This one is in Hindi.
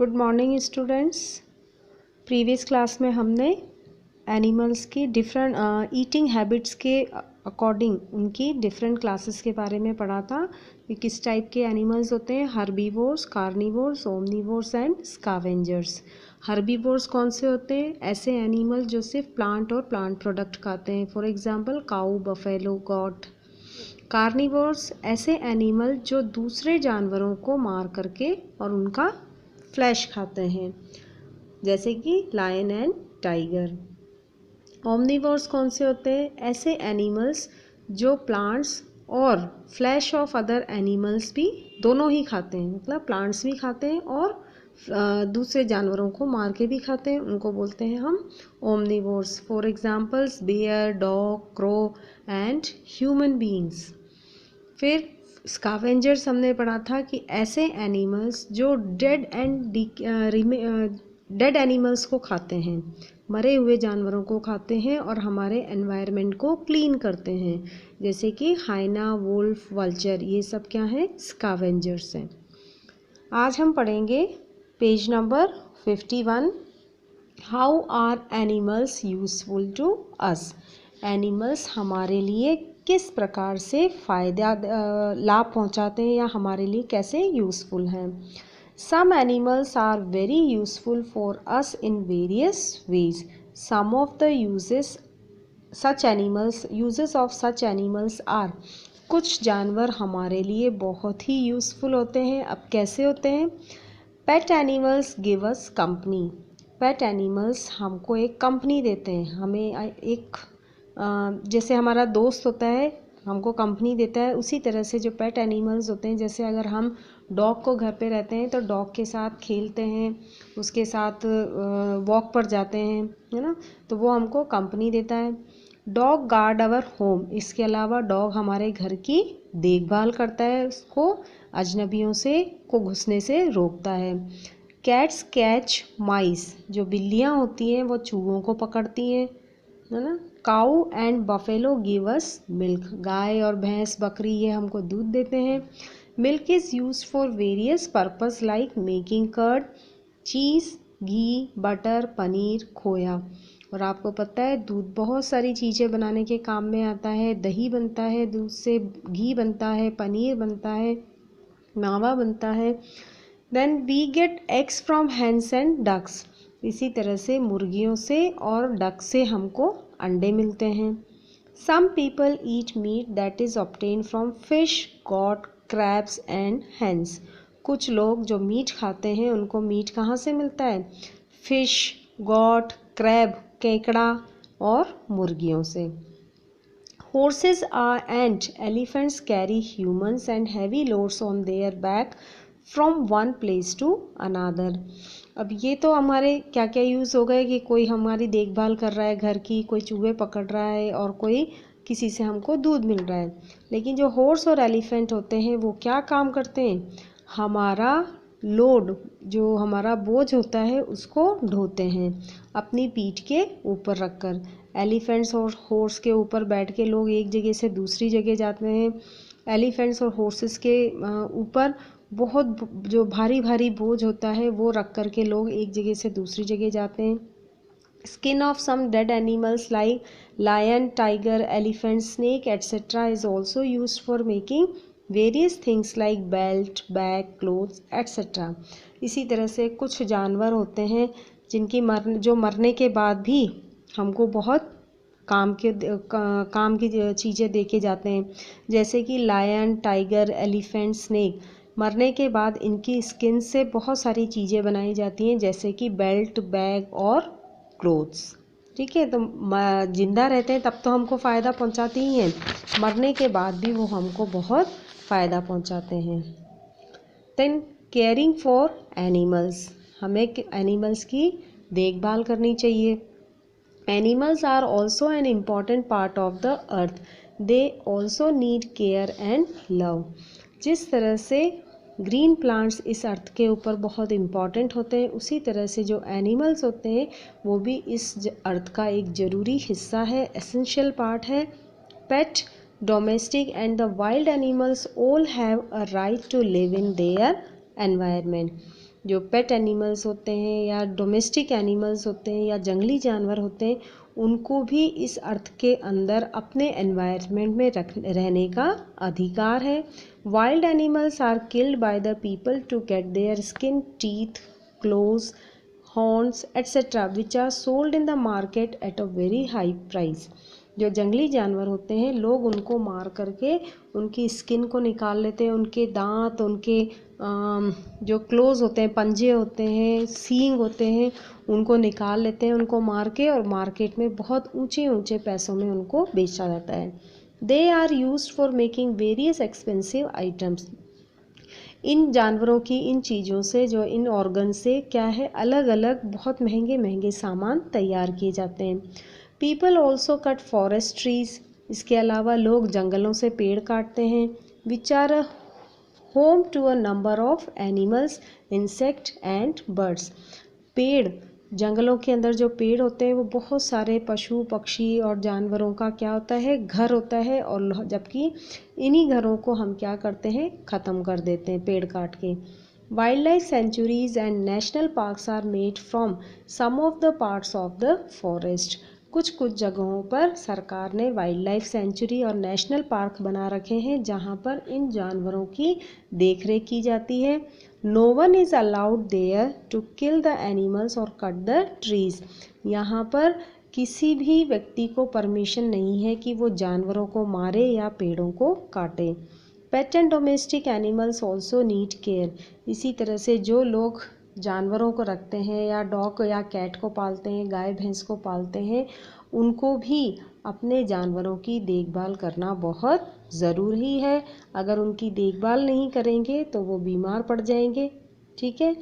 Good morning students. Previous class में हमने एनिमल्स की डिफरेंट ईटिंग हैबिट्स के अकॉर्डिंग उनकी डिफरेंट क्लासेस के बारे में पढ़ा था कि किस टाइप के एनिमल्स होते हैं। Herbivores, carnivores, omnivores and scavengers. Herbivores कौन से होते हैं? ऐसे एनिमल जो सिर्फ प्लांट और प्लांट प्रोडक्ट खाते हैं, for example cow, buffalo, got. Carnivores ऐसे एनिमल जो दूसरे जानवरों को मार करके और उनका फ्लैश खाते हैं, जैसे कि लायन एंड टाइगर। ओमनीवोर्स कौन से होते हैं? ऐसे एनिमल्स जो प्लांट्स और फ्लैश ऑफ अदर एनिमल्स भी दोनों ही खाते हैं, मतलब प्लांट्स भी खाते हैं और दूसरे जानवरों को मार के भी खाते हैं, उनको बोलते हैं हम omnivores. For examples bear, dog, crow and human beings. फिर स्कैवेंजर्स हमने पढ़ा था कि ऐसे एनिमल्स जो डेड एनिमल्स को खाते हैं, मरे हुए जानवरों को खाते हैं और हमारे एनवायरनमेंट को क्लीन करते हैं, जैसे कि हाइना, वुल्फ, वल्चर। ये सब क्या है? स्कैवेंजर्स हैं। आज हम पढ़ेंगे page number 51। How are animals useful to us? Animals हमारे लिए किस प्रकार से लाभ पहुंचाते हैं या हमारे लिए कैसे यूज़फुल हैं। Some animals are very useful for us in various ways. Some of the uses of such animals are. कुछ जानवर हमारे लिए बहुत ही यूज़फुल होते हैं। अब कैसे होते हैं? Pet animals give us company. Pet animals हमको एक कंपनी देते हैं, हमें एक जैसे हमारा दोस्त होता है हमको कंपनी देता है, उसी तरह से जो पेट एनिमल्स होते हैं, जैसे अगर हम डॉग को घर पे रहते हैं तो डॉग के साथ खेलते हैं, उसके साथ वॉक पर जाते हैं, है ना, तो वो हमको कंपनी देता है। Dog guard our home. इसके अलावा डॉग हमारे घर की देखभाल करता है, उसको अजनबियों को घुसने से रोकता है। कैट्स कैच माइस। जो बिल्लियाँ होती हैं वो चूहों को पकड़ती हैं, है ना। Cow and buffalo give us milk. गाय और भैंस, बकरी, ये हमको दूध देते हैं। Milk is use for various purpose like making curd, cheese, ghee, butter, paneer, khoya. और आपको पता है दूध बहुत सारी चीज़ें बनाने के काम में आता है। दही बनता है दूध से, घी बनता है, पनीर बनता है, मावा बनता है। Then we get eggs from hens and ducks. इसी तरह से मुर्गियों से और डक से हमको अंडे मिलते हैं। Some people eat meat that is obtain from fish, goat, crabs and hens. कुछ लोग जो मीट खाते हैं उनको मीट कहाँ से मिलता है? फिश, गॉट, क्रैब, केकड़ा और मुर्गियों से। Horses and elephants carry humans and heavy loads on their back from one place to another. अब ये तो हमारे क्या क्या यूज़ हो गए कि कोई हमारी देखभाल कर रहा है घर की, कोई चूहे पकड़ रहा है और कोई किसी से हमको दूध मिल रहा है। लेकिन जो हॉर्स और एलिफेंट होते हैं वो क्या काम करते हैं? हमारा लोड, जो हमारा बोझ होता है, उसको ढोते हैं अपनी पीठ के ऊपर रखकर। एलिफेंट्स और हॉर्स के ऊपर बैठ के लोग एक जगह से दूसरी जगह जाते हैं। एलिफेंट्स और हॉर्सेस के ऊपर बहुत जो भारी भारी बोझ होता है वो रख कर के लोग एक जगह से दूसरी जगह जाते हैं। Skin of some dead animals like lion, tiger, elephant, snake etcetera is also use for making various things like belt, bag, clothes etcetera. इसी तरह से कुछ जानवर होते हैं जिनकी जो मरने के बाद भी हमको बहुत काम की चीज़ें दे के जाते हैं, जैसे कि लायन, टाइगर, एलिफेंट, स्नेक। मरने के बाद इनकी स्किन से बहुत सारी चीज़ें बनाई जाती हैं, जैसे कि बेल्ट, बैग और क्लोथ्स। ठीक है, तो जिंदा रहते हैं तब तो हमको फ़ायदा पहुंचाती ही हैं, मरने के बाद भी वो हमको बहुत फ़ायदा पहुंचाते हैं। Then caring for animals. हमें एनिमल्स की देखभाल करनी चाहिए। Animals are also an important part of the earth. They also need care and love. जिस तरह से ग्रीन प्लांट्स इस अर्थ के ऊपर बहुत इम्पॉर्टेंट होते हैं, उसी तरह से जो एनिमल्स होते हैं वो भी इस अर्थ का एक ज़रूरी हिस्सा है, एसेंशियल पार्ट है। Pet, domestic and the wild animals all have a right to live in their environment. जो पेट एनिमल्स होते हैं या डोमेस्टिक एनिमल्स होते हैं या जंगली जानवर होते हैं, उनको भी इस अर्थ के अंदर अपने एनवायरनमेंट में रहने का अधिकार है। Wild animals are killed by the people to get their skin, teeth, claws, horns etcetera which are sold in the market at a very high price. जो जंगली जानवर होते हैं, लोग उनको मार करके उनकी स्किन को निकाल लेते हैं, उनके दांत, उनके जो क्लोज होते हैं, पंजे होते हैं, सींग होते हैं, उनको निकाल लेते हैं, उनको मार के, और मार्केट में बहुत ऊंचे ऊंचे पैसों में उनको बेचा जाता है। They are used for making various expensive items. इन जानवरों की, इन चीज़ों से, जो इन ऑर्गन से क्या है, अलग अलग बहुत महंगे महंगे सामान तैयार किए जाते हैं। People also cut forest trees. इसके अलावा लोग जंगलों से पेड़ काटते हैं। Which are home to a number of animals, insect and birds. पेड़, जंगलों के अंदर जो पेड़ होते हैं वो बहुत सारे पशु पक्षी और जानवरों का क्या होता है, घर होता है, और जबकि इन्हीं घरों को हम क्या करते हैं, ख़त्म कर देते हैं पेड़ काट के। Wildlife sanctuaries and national parks are made from some of the parts of the forest. कुछ कुछ जगहों पर सरकार ने वाइल्ड लाइफ सेंचुरी और नेशनल पार्क बना रखे हैं, जहाँ पर इन जानवरों की देखरेख की जाती है। No one is allowed there to kill the animals और कट द ट्रीज। यहाँ पर किसी भी व्यक्ति को परमिशन नहीं है कि वो जानवरों को मारे या पेड़ों को काटे। Pet and domestic animals also need care. इसी तरह से जो लोग जानवरों को रखते हैं या डॉग या कैट को पालते हैं, गाय भैंस को पालते हैं, उनको भी अपने जानवरों की देखभाल करना बहुत ज़रूरी है। अगर उनकी देखभाल नहीं करेंगे तो वो बीमार पड़ जाएंगे। ठीक है।